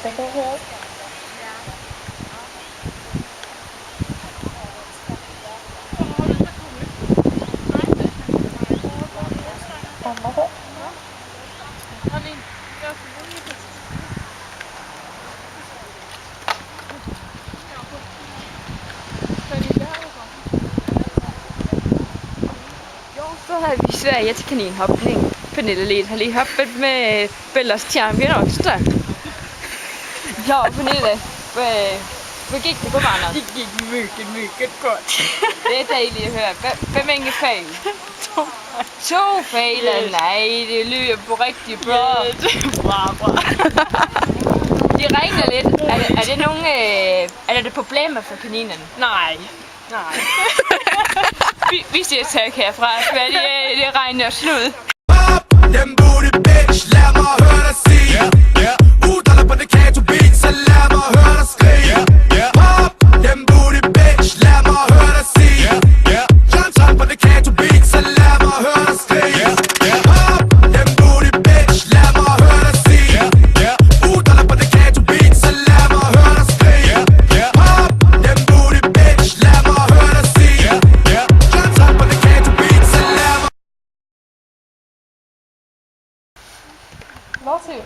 Første kan høre. Mamma her. Så har vi Sverige till kaninhoppning. Pernille Led har lige hoppet med Bellas Champion också. Ja, Pernille, vad gick det på varandra? Det gick mycket godt. Det är dejligt att höra. Hvem är fejl? To fejl? Nej, det lyder på rigtig bra. Det var bra. De regner lidt. Er det nogle er det problemer for kaninen? Nej. Vi siger tak herfra, for det regner slud. Dem booty bitch, lad mig høre dig sige Uddannet på Decato beat, så lad mig høre dig skrige Pop, dem booty bitch, lad mig høre dig sige Johnson på Decato beat, så lad mig høre dig skrige Pop, dem booty bitch, lad mig høre dig sige Uddannet på Decato beat, så lad mig høre dig skrige Pop, dem booty bitch, lad mig høre dig sige Johnson på Decato beat, så lad mig Varsågod.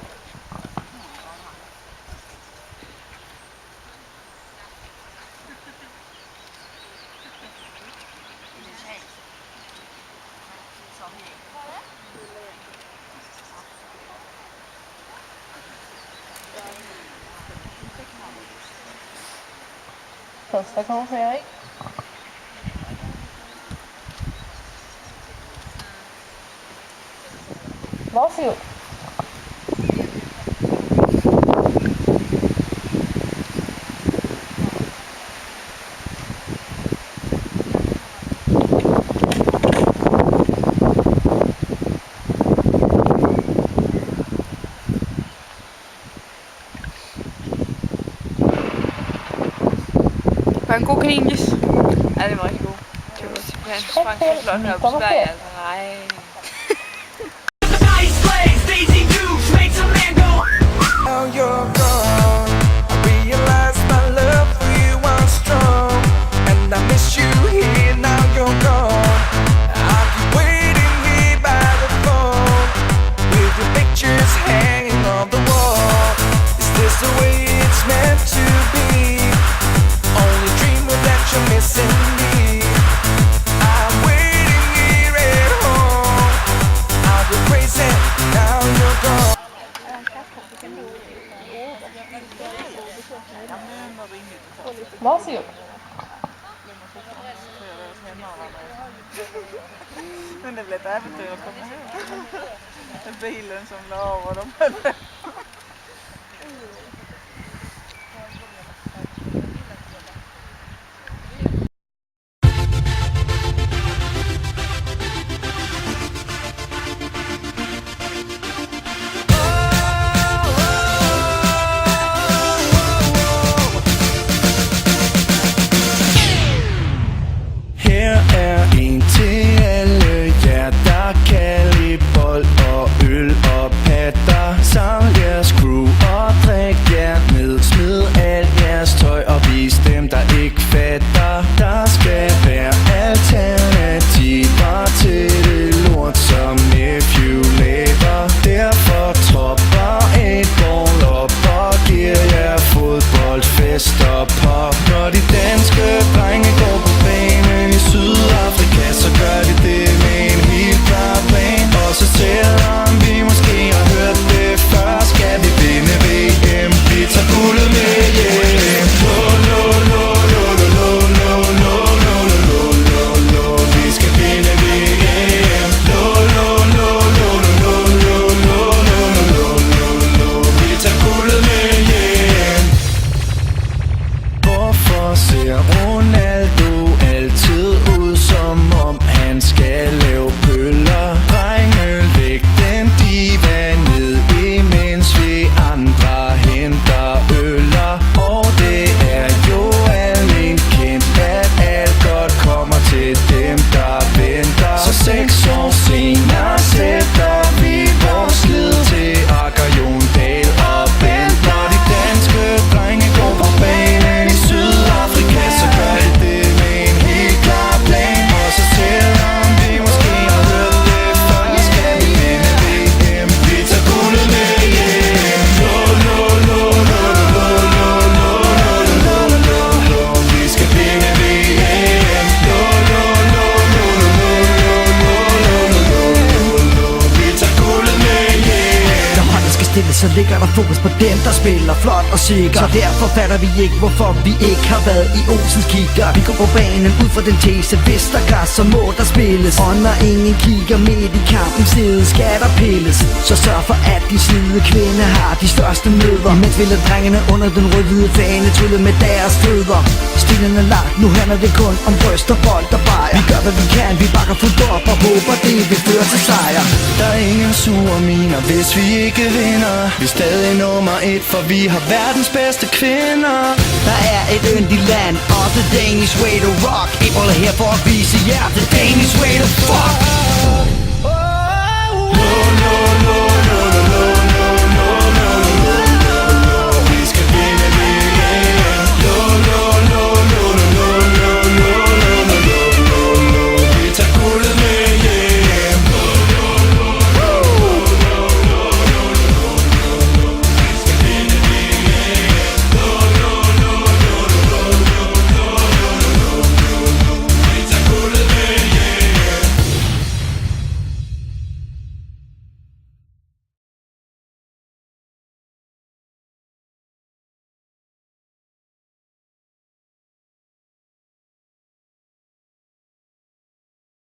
Første kommer Frederik. Varsågod. Var en god kaninlis? Ja, det var rigtig god. Det var simpelthen sprang for flot op i Sverige, altså nej. Now you're gone, I realize my love for you was strong, and I miss you here. Now you're gone, I keep waiting here by the phone, with your pictures hanging on the wall. Is this the way it's meant to be? Only dream that you're missing me. I'm waiting here at home. I'll go crazy. Now you're gone. Varsågod. Men det blev därför tur att komma hem. Det är bilen som la av dem. Her er en til alle jer, der kan lide bold og øl og patter. Samles så ligger der fokus på dem, der spiller flot og sikker. Så derfor fatter vi ikke, hvorfor vi ikke har været i Olsens kigger. Vi går på banen ud fra den tese, hvis der græs, så må der spilles. Og når ingen kigger midt i kampen side, skal der pilles. Så sørg for, at de slide kvinde har de største møder. Imens vil drengene under den rød-hvide fane trylle med deres fødder. Stilen er lagt, nu handler det kun om bryst og bold og bajer. Vi gør hvad vi kan, vi bakker fuldt op og håber det vil føre til sejr. Der er ingen sure miner, hvis vi ikke vinder. Vi er stadig nummer 1, for vi har verdens bedste kvinder. Der er et yndigt land, og the Danish way to rock. Ikke holder her for at vise jer, the Danish way to fuck.